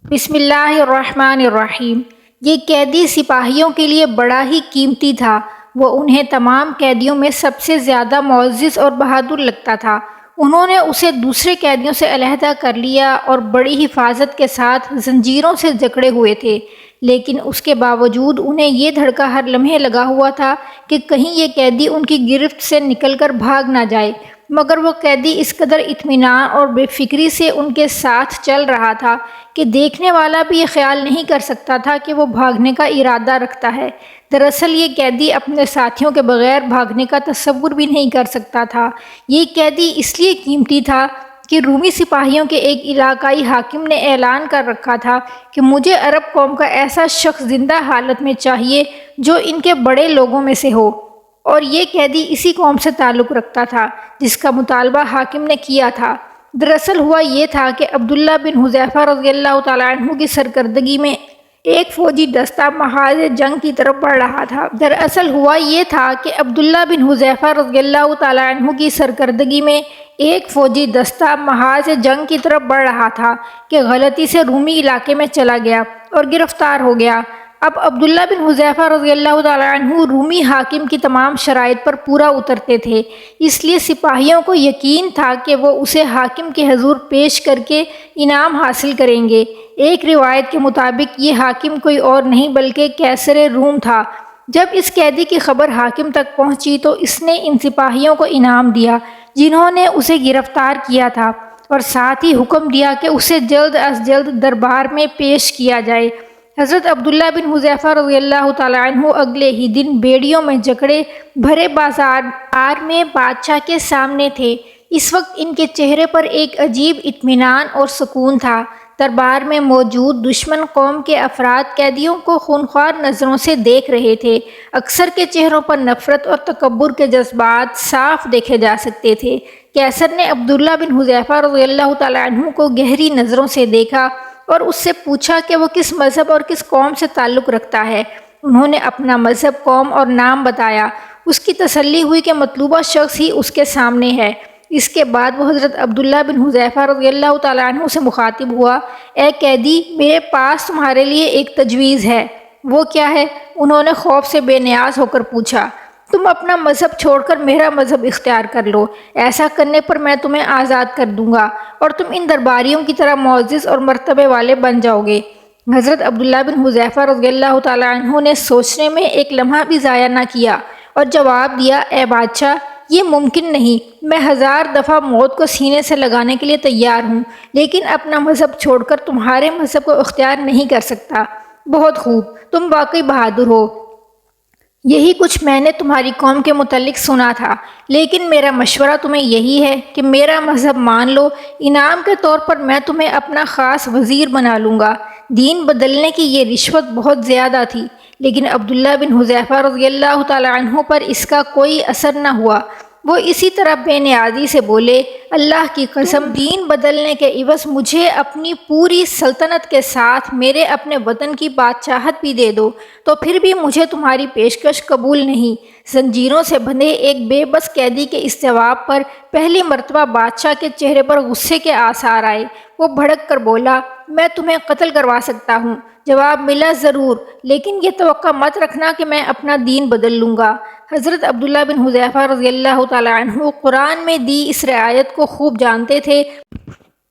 بسم اللہ الرحمن الرحیم۔ یہ قیدی سپاہیوں کے لیے بڑا ہی قیمتی تھا۔ وہ انہیں تمام قیدیوں میں سب سے زیادہ معزز اور بہادر لگتا تھا۔ انہوں نے اسے دوسرے قیدیوں سے علیحدہ کر لیا اور بڑی حفاظت کے ساتھ زنجیروں سے جکڑے ہوئے تھے، لیکن اس کے باوجود انہیں یہ دھڑکا ہر لمحے لگا ہوا تھا کہ کہیں یہ قیدی ان کی گرفت سے نکل کر بھاگ نہ جائے۔ مگر وہ قیدی اس قدر اطمینان اور بے فکری سے ان کے ساتھ چل رہا تھا کہ دیکھنے والا بھی یہ خیال نہیں کر سکتا تھا کہ وہ بھاگنے کا ارادہ رکھتا ہے۔ دراصل یہ قیدی اپنے ساتھیوں کے بغیر بھاگنے کا تصور بھی نہیں کر سکتا تھا۔ یہ قیدی اس لیے قیمتی تھا کہ رومی سپاہیوں کے ایک علاقائی حاکم نے اعلان کر رکھا تھا کہ مجھے عرب قوم کا ایسا شخص زندہ حالت میں چاہیے جو ان کے بڑے لوگوں میں سے ہو، اور یہ قیدی اسی قوم سے تعلق رکھتا تھا جس کا مطالبہ حاکم نے کیا تھا۔ دراصل ہوا یہ تھا کہ عبداللہ بن حذیفہ رضی اللہ تعالیٰ عنہ کی سرکردگی میں ایک فوجی دستہ محاذ جنگ کی طرف بڑھ رہا تھا۔ کہ غلطی سے رومی علاقے میں چلا گیا اور گرفتار ہو گیا۔ اب عبداللہ بن حذیفہ رضی اللہ تعالیٰ عنہ رومی حاکم کی تمام شرائط پر پورا اترتے تھے، اس لیے سپاہیوں کو یقین تھا کہ وہ اسے حاکم کے حضور پیش کر کے انعام حاصل کریں گے۔ ایک روایت کے مطابق یہ حاکم کوئی اور نہیں بلکہ قیصر روم تھا۔ جب اس قیدی کی خبر حاکم تک پہنچی تو اس نے ان سپاہیوں کو انعام دیا جنہوں نے اسے گرفتار کیا تھا، اور ساتھ ہی حکم دیا کہ اسے جلد از جلد دربار میں پیش کیا جائے۔ حضرت عبداللہ بن حذیفہ رضی اللہ تعالیٰ عنہ اگلے ہی دن بیڑیوں میں جکڑے بھرے بازار میں بادشاہ کے سامنے تھے۔ اس وقت ان کے چہرے پر ایک عجیب اطمینان اور سکون تھا۔ دربار میں موجود دشمن قوم کے افراد قیدیوں کو خونخوار نظروں سے دیکھ رہے تھے۔ اکثر کے چہروں پر نفرت اور تکبر کے جذبات صاف دیکھے جا سکتے تھے۔ قیصر نے عبداللہ بن حذیفہ رضی اللہ تعالیٰ عنہ کو گہری نظروں سے دیکھا اور اس سے پوچھا کہ وہ کس مذہب اور کس قوم سے تعلق رکھتا ہے۔ انہوں نے اپنا مذہب، قوم اور نام بتایا۔ اس کی تسلی ہوئی کہ مطلوبہ شخص ہی اس کے سامنے ہے۔ اس کے بعد وہ حضرت عبداللہ بن حذیفہ رضی اللہ تعالیٰ عنہ سے مخاطب ہوا، اے قیدی، میرے پاس تمہارے لیے ایک تجویز ہے۔ وہ کیا ہے؟ انہوں نے خوف سے بے نیاز ہو کر پوچھا۔ تم اپنا مذہب چھوڑ کر میرا مذہب اختیار کر لو، ایسا کرنے پر میں تمہیں آزاد کر دوں گا اور تم ان درباریوں کی طرح معزز اور مرتبے والے بن جاؤ گے۔ حضرت عبداللہ بن حذیفہ رضی اللہ تعالیٰ عنہ نے سوچنے میں ایک لمحہ بھی ضائع نہ کیا اور جواب دیا، اے بادشاہ، یہ ممکن نہیں۔ میں 1000 دفعہ موت کو سینے سے لگانے کے لیے تیار ہوں، لیکن اپنا مذہب چھوڑ کر تمہارے مذہب کو اختیار نہیں کر سکتا۔ بہت خوب، تم واقعی بہادر ہو۔ یہی کچھ میں نے تمہاری قوم کے متعلق سنا تھا، لیکن میرا مشورہ تمہیں یہی ہے کہ میرا مذہب مان لو۔ انعام کے طور پر میں تمہیں اپنا خاص وزیر بنا لوں گا۔ دین بدلنے کی یہ رشوت بہت زیادہ تھی، لیکن عبداللہ بن حذیفہ رضی اللہ تعالیٰ عنہ پر اس کا کوئی اثر نہ ہوا۔ وہ اسی طرح بے نیازی سے بولے، اللہ کی قسم، دین بدلنے کے عوض مجھے اپنی پوری سلطنت کے ساتھ میرے اپنے وطن کی بادشاہت بھی دے دو تو پھر بھی مجھے تمہاری پیشکش قبول نہیں۔ زنجیروں سے بندھے ایک بے بس قیدی کے اس جواب پر پہلی مرتبہ بادشاہ کے چہرے پر غصے کے آثار آئے۔ وہ بھڑک کر بولا، میں تمہیں قتل کروا سکتا ہوں۔ جواب ملا، ضرور، لیکن یہ توقع مت رکھنا کہ میں اپنا دین بدل لوں گا۔ حضرت عبداللہ بن حذیفہ رضی اللہ تعالیٰ عنہ قرآن میں دی اس رعایت کو خوب جانتے تھے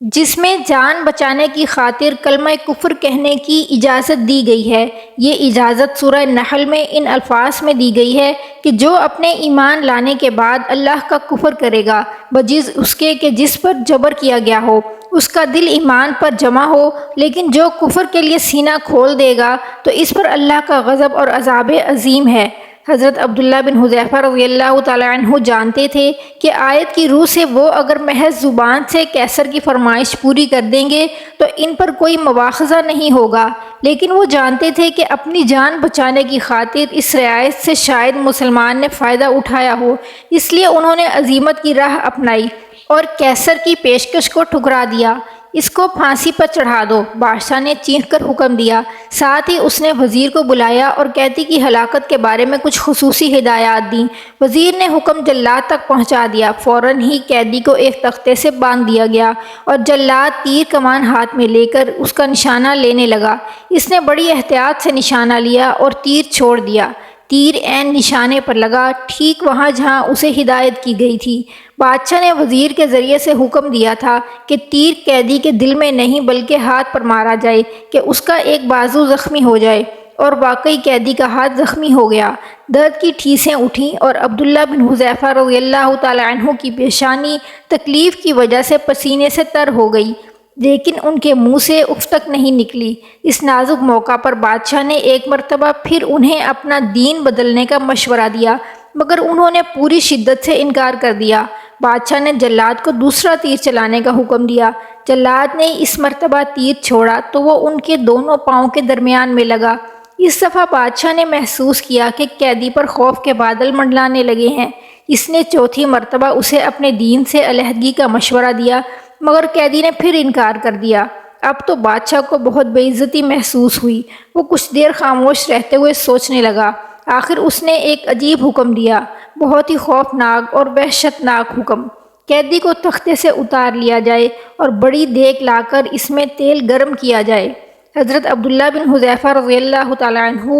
جس میں جان بچانے کی خاطر کلمہ کفر کہنے کی اجازت دی گئی ہے۔ یہ اجازت سورہ نحل میں ان الفاظ میں دی گئی ہے کہ جو اپنے ایمان لانے کے بعد اللہ کا کفر کرے گا بجز اس کے کہ جس پر جبر کیا گیا ہو، اس کا دل ایمان پر جمع ہو، لیکن جو کفر کے لیے سینہ کھول دے گا تو اس پر اللہ کا غضب اور عذاب عظیم ہے۔ حضرت عبداللہ بن حذیفہ رضی اللہ تعالیٰ عنہ جانتے تھے کہ آیت کی روح سے وہ اگر محض زبان سے قیصر کی فرمائش پوری کر دیں گے تو ان پر کوئی مواخذہ نہیں ہوگا، لیکن وہ جانتے تھے کہ اپنی جان بچانے کی خاطر اس رعایت سے شاید مسلمان نے فائدہ اٹھایا ہو، اس لیے انہوں نے عزیمت کی راہ اپنائی اور قیصر کی پیشکش کو ٹھکرا دیا۔ اس کو پھانسی پر چڑھا دو، بادشاہ نے چیخ کر حکم دیا۔ ساتھ ہی اس نے وزیر کو بلایا اور قیدی کی ہلاکت کے بارے میں کچھ خصوصی ہدایات دیں۔ وزیر نے حکم جلاد تک پہنچا دیا۔ فوراً ہی قیدی کو ایک تختے سے باندھ دیا گیا اور جلاد تیر کمان ہاتھ میں لے کر اس کا نشانہ لینے لگا۔ اس نے بڑی احتیاط سے نشانہ لیا اور تیر چھوڑ دیا۔ تیر عین نشانے پر لگا، ٹھیک وہاں جہاں اسے ہدایت کی گئی تھی۔ بادشاہ نے وزیر کے ذریعے سے حکم دیا تھا کہ تیر قیدی کے دل میں نہیں بلکہ ہاتھ پر مارا جائے کہ اس کا ایک بازو زخمی ہو جائے، اور واقعی قیدی کا ہاتھ زخمی ہو گیا۔ درد کی ٹھیسیں اٹھیں اور عبداللہ بن حذیفہ رضی اللہ تعالی عنہ کی پیشانی تکلیف کی وجہ سے پسینے سے تر ہو گئی، لیکن ان کے منہ سے اف تک نہیں نکلی۔ اس نازک موقع پر بادشاہ نے ایک مرتبہ پھر انہیں اپنا دین بدلنے کا مشورہ دیا، مگر انہوں نے پوری شدت سے انکار کر دیا۔ بادشاہ نے جلاد کو دوسرا تیر چلانے کا حکم دیا۔ جلاد نے اس مرتبہ تیر چھوڑا تو وہ ان کے دونوں پاؤں کے درمیان میں لگا۔ اس دفعہ بادشاہ نے محسوس کیا کہ قیدی پر خوف کے بادل منڈلانے لگے ہیں۔ اس نے چوتھی مرتبہ اسے اپنے دین سے علیحدگی کا مشورہ دیا، مگر قیدی نے پھر انکار کر دیا۔ اب تو بادشاہ کو بہت بے عزتی محسوس ہوئی۔ وہ کچھ دیر خاموش رہتے ہوئے سوچنے لگا۔ آخر اس نے ایک عجیب حکم دیا، بہت ہی خوفناک اور وحشتناک حکم۔ قیدی کو تختے سے اتار لیا جائے اور بڑی دیگ لا کر اس میں تیل گرم کیا جائے۔ حضرت عبداللہ بن حذیفہ رضی اللہ تعالیٰ عنہ،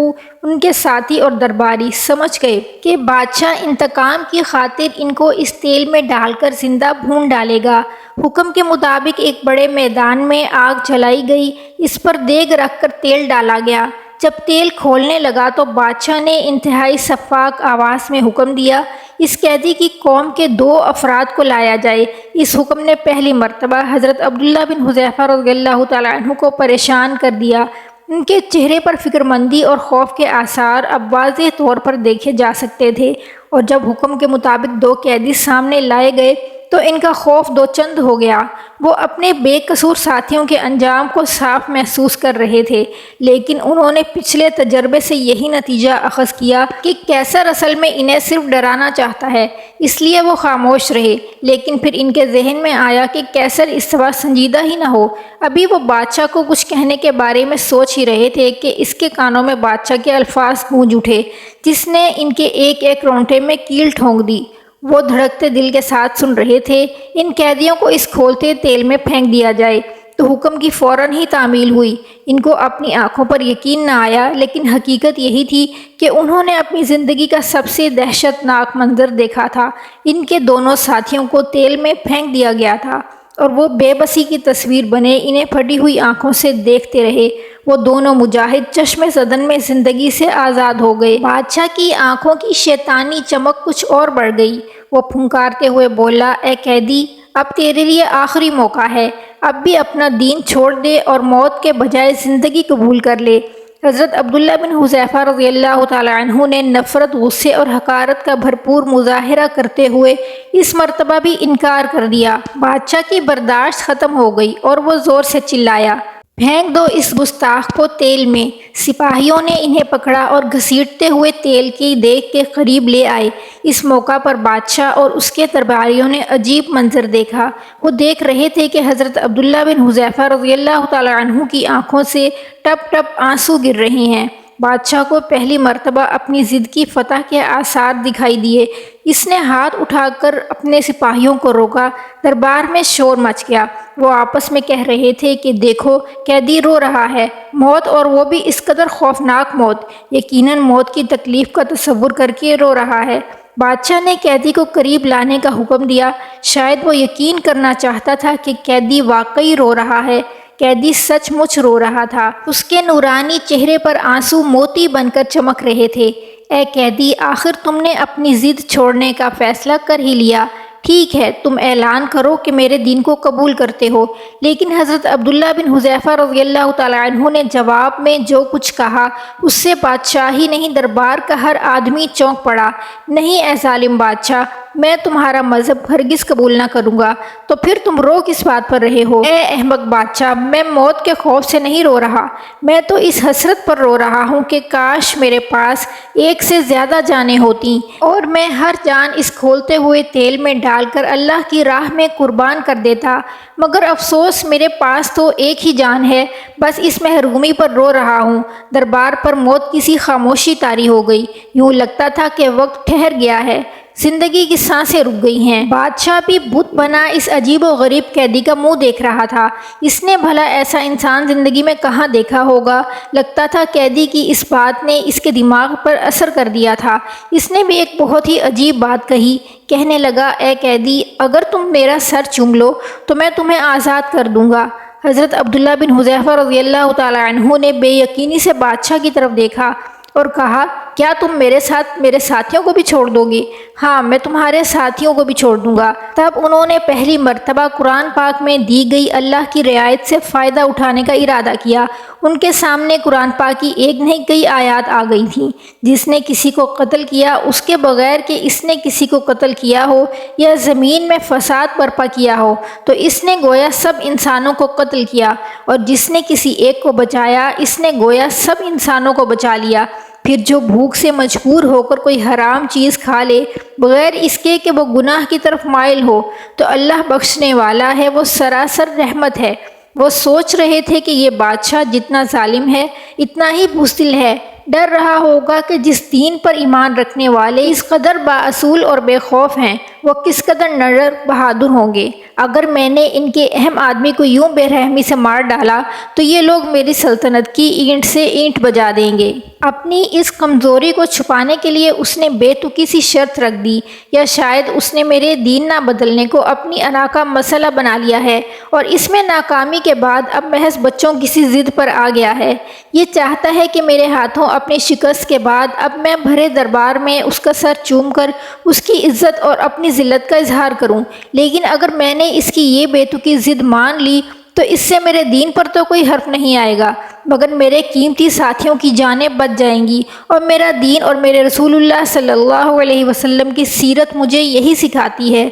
ان کے ساتھی اور درباری سمجھ گئے کہ بادشاہ انتقام کی خاطر ان کو اس تیل میں ڈال کر زندہ بھون ڈالے گا۔ حکم کے مطابق ایک بڑے میدان میں آگ جلائی گئی، اس پر دیگ رکھ کر تیل ڈالا گیا۔ جب تیل کھولنے لگا تو بادشاہ نے انتہائی شفاف آواز میں حکم دیا، اس قیدی کی قوم کے 2 افراد کو لایا جائے۔ اس حکم نے پہلی مرتبہ حضرت عبداللہ بن حذیفہ رضی اللہ تعالیٰ عنہ کو پریشان کر دیا۔ ان کے چہرے پر فکرمندی اور خوف کے آثار اب واضح طور پر دیکھے جا سکتے تھے، اور جب حکم کے مطابق 2 قیدی سامنے لائے گئے تو ان کا خوف دو چند ہو گیا۔ وہ اپنے بے قصور ساتھیوں کے انجام کو صاف محسوس کر رہے تھے، لیکن انہوں نے پچھلے تجربے سے یہی نتیجہ اخذ کیا کہ قیصر اصل میں انہیں صرف ڈرانا چاہتا ہے، اس لیے وہ خاموش رہے۔ لیکن پھر ان کے ذہن میں آیا کہ قیصر اس وقت سنجیدہ ہی نہ ہو۔ ابھی وہ بادشاہ کو کچھ کہنے کے بارے میں سوچ ہی رہے تھے کہ اس کے کانوں میں بادشاہ کے الفاظ گونج اٹھے، جس نے ان کے ایک ایک رونگٹے میں کیل ٹھونک دی۔ وہ دھڑکتے دل کے ساتھ سن رہے تھے، ان قیدیوں کو اس کھولتے تیل میں پھینک دیا جائے۔ تو حکم کی فوراً ہی تعمیل ہوئی۔ ان کو اپنی آنکھوں پر یقین نہ آیا، لیکن حقیقت یہی تھی کہ انہوں نے اپنی زندگی کا سب سے دہشتناک منظر دیکھا تھا۔ ان کے دونوں ساتھیوں کو تیل میں پھینک دیا گیا تھا، اور وہ بے بسی کی تصویر بنے انہیں پھٹی ہوئی آنکھوں سے دیکھتے رہے۔ وہ دونوں مجاہد چشم زدن میں زندگی سے آزاد ہو گئے۔ بادشاہ کی آنکھوں کی شیطانی چمک کچھ اور بڑھ گئی۔ وہ پھنکارتے ہوئے بولا، اے قیدی، اب تیرے لیے آخری موقع ہے، اب بھی اپنا دین چھوڑ دے اور موت کے بجائے زندگی قبول کر لے۔ حضرت عبداللہ بن حذیفہ رضی اللہ تعالیٰ عنہ نے نفرت، غصے اور حقارت کا بھرپور مظاہرہ کرتے ہوئے اس مرتبہ بھی انکار کر دیا۔ بادشاہ کی برداشت ختم ہو گئی اور وہ زور سے چلایا، پھینک دو اس گستاخ کو تیل میں۔ سپاہیوں نے انہیں پکڑا اور گھسیٹتے ہوئے تیل کی دیگ کے قریب لے آئے۔ اس موقع پر بادشاہ اور اس کے درباریوں نے عجیب منظر دیکھا۔ وہ دیکھ رہے تھے کہ حضرت عبداللہ بن حذیفہ رضی اللہ تعالیٰ عنہ کی آنکھوں سے ٹپ ٹپ آنسو گر رہے ہیں۔ بادشاہ کو پہلی مرتبہ اپنی ضد کی فتح کے آثار دکھائی دیے۔ اس نے ہاتھ اٹھا کر اپنے سپاہیوں کو روکا۔ دربار میں شور مچ گیا۔ وہ آپس میں کہہ رہے تھے کہ دیکھو، قیدی رو رہا ہے، موت، اور وہ بھی اس قدر خوفناک موت، یقیناً موت کی تکلیف کا تصور کر کے رو رہا ہے۔ بادشاہ نے قیدی کو قریب لانے کا حکم دیا۔ شاید وہ یقین کرنا چاہتا تھا کہ قیدی واقعی رو رہا ہے۔ قیدی سچ مچ رو رہا تھا۔ اس کے نورانی چہرے پر آنسو موتی بن کر چمک رہے تھے۔ اے قیدی، آخر تم نے اپنی ضد چھوڑنے کا فیصلہ کر ہی لیا۔ ٹھیک ہے، تم اعلان کرو کہ میرے دین کو قبول کرتے ہو۔ لیکن حضرت عبداللہ بن حذیفہ رضی اللہ تعالیٰ عنہ نے جواب میں جو کچھ کہا، اس سے بادشاہ ہی نہیں دربار کا ہر آدمی چونک پڑا۔ نہیں اے ظالم بادشاہ، میں تمہارا مذہب ہرگز قبول نہ کروں گا، تو پھر تم رو کس بات پر رہے ہو؟ اے احمق بادشاہ، میں موت کے خوف سے نہیں رو رہا، میں تو اس حسرت پر رو رہا ہوں کہ کاش میرے پاس ایک سے زیادہ جانیں ہوتی اور میں ہر جان اس کھولتے ہوئے تیل میں ڈال کر اللہ کی راہ میں قربان کر دیتا، مگر افسوس میرے پاس تو ایک ہی جان ہے، بس اس محرومی پر رو رہا ہوں۔ دربار پر موت کی سی خاموشی طاری ہو گئی، یوں لگتا تھا کہ وقت ٹھہر گیا ہے، زندگی کی سانسیں رک گئی ہیں۔ بادشاہ بھی بت بنا اس عجیب و غریب قیدی کا منہ دیکھ رہا تھا، اس نے بھلا ایسا انسان زندگی میں کہاں دیکھا ہوگا؟ لگتا تھا قیدی کی اس بات نے اس کے دماغ پر اثر کر دیا تھا۔ اس نے بھی ایک بہت ہی عجیب بات کہی، کہنے لگا، اے قیدی، اگر تم میرا سر چوم لو تو میں تمہیں آزاد کر دوں گا۔ حضرت عبداللہ بن حذیفہ رضی اللہ تعالی عنہ نے بے یقینی سے بادشاہ کی طرف دیکھا اور کہا، کیا تم میرے ساتھ میرے ساتھیوں کو بھی چھوڑ دو گے؟ ہاں، میں تمہارے ساتھیوں کو بھی چھوڑ دوں گا۔ تب انہوں نے پہلی مرتبہ قرآن پاک میں دی گئی اللہ کی رعایت سے فائدہ اٹھانے کا ارادہ کیا۔ ان کے سامنے قرآن پاک کی ایک نہیں کئی آیات آ گئی تھیں، جس نے کسی کو قتل کیا اس کے بغیر کہ اس نے کسی کو قتل کیا ہو یا زمین میں فساد برپا کیا ہو تو اس نے گویا سب انسانوں کو قتل کیا، اور جس نے کسی ایک کو بچایا اس نے گویا سب انسانوں کو بچا لیا۔ پھر جو بھوک سے مجبور ہو کر کوئی حرام چیز کھا لے بغیر اس کے کہ وہ گناہ کی طرف مائل ہو تو اللہ بخشنے والا ہے، وہ سراسر رحمت ہے۔ وہ سوچ رہے تھے کہ یہ بادشاہ جتنا ظالم ہے اتنا ہی بزدل ہے، ڈر رہا ہوگا کہ جس دین پر ایمان رکھنے والے اس قدر بااصول اور بے خوف ہیں وہ کس قدر نڈر بہادر ہوں گے۔ اگر میں نے ان کے اہم آدمی کو یوں بے رحمی سے مار ڈالا تو یہ لوگ میری سلطنت کی اینٹ سے اینٹ بجا دیں گے۔ اپنی اس کمزوری کو چھپانے کے لیے اس نے بے تکی سی شرط رکھ دی، یا شاید اس نے میرے دین نہ بدلنے کو اپنی انا کا مسئلہ بنا لیا ہے اور اس میں ناکامی کے بعد اب محض بچوں کی سی ضد پر آ گیا ہے۔ یہ چاہتا ہے کہ میرے ہاتھوں اپنی شکست کے بعد اب میں بھرے دربار میں اس کا سر چوم کر اس کی عزت اور اپنی ذلت کا اظہار کروں، لیکن اگر میں نے اس کی یہ بے تکی ضد مان لی تو اس سے میرے دین پر تو کوئی حرف نہیں آئے گا، مگر میرے قیمتی ساتھیوں کی جانیں بچ جائیں گی، اور میرا دین اور میرے رسول اللہ صلی اللہ علیہ وسلم کی سیرت مجھے یہی سکھاتی ہے،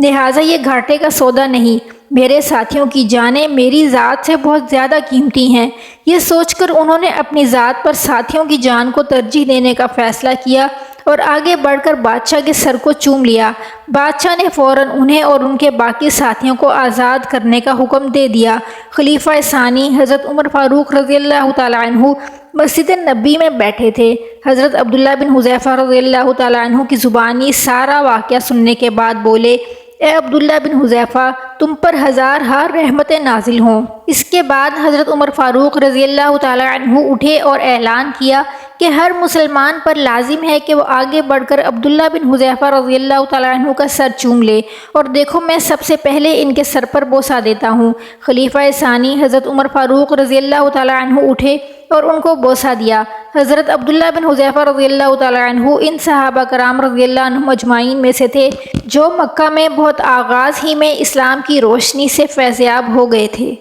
لہٰذا یہ گھاٹے کا سودا نہیں، میرے ساتھیوں کی جانیں میری ذات سے بہت زیادہ قیمتی ہیں۔ یہ سوچ کر انہوں نے اپنی ذات پر ساتھیوں کی جان کو ترجیح دینے کا فیصلہ کیا اور آگے بڑھ کر بادشاہ کے سر کو چوم لیا۔ بادشاہ نے فوراً انہیں اور ان کے باقی ساتھیوں کو آزاد کرنے کا حکم دے دیا۔ خلیفہ ثانی حضرت عمر فاروق رضی اللہ تعالیٰ عنہ مسجد نبی میں بیٹھے تھے۔ حضرت عبداللہ بن حذیفہ رضی اللہ تعالیٰ عنہ کی زبانی سارا واقعہ سننے کے بعد بولے، اے عبداللہ بن حذیفہ، تم پر ہزار ہار رحمتیں نازل ہوں۔ اس کے بعد حضرت عمر فاروق رضی اللہ تعالیٰ عنہ اٹھے اور اعلان کیا کہ ہر مسلمان پر لازم ہے کہ وہ آگے بڑھ کر عبداللہ بن حذیفہ رضی اللہ تعالیٰ عنہ کا سر چوم لے، اور دیکھو میں سب سے پہلے ان کے سر پر بوسہ دیتا ہوں۔ خلیفہ ثانی حضرت عمر فاروق رضی اللہ تعالیٰ عنہ اٹھے اور ان کو بوسہ دیا۔ حضرت عبداللہ بن حذیفہ رضی اللہ تعالیٰ عنہ ان صحابہ کرام رضی اللہ عنہم اجمعین میں سے تھے جو مکہ میں بہت آغاز ہی میں اسلام کی روشنی سے فیضیاب ہو گئے تھے۔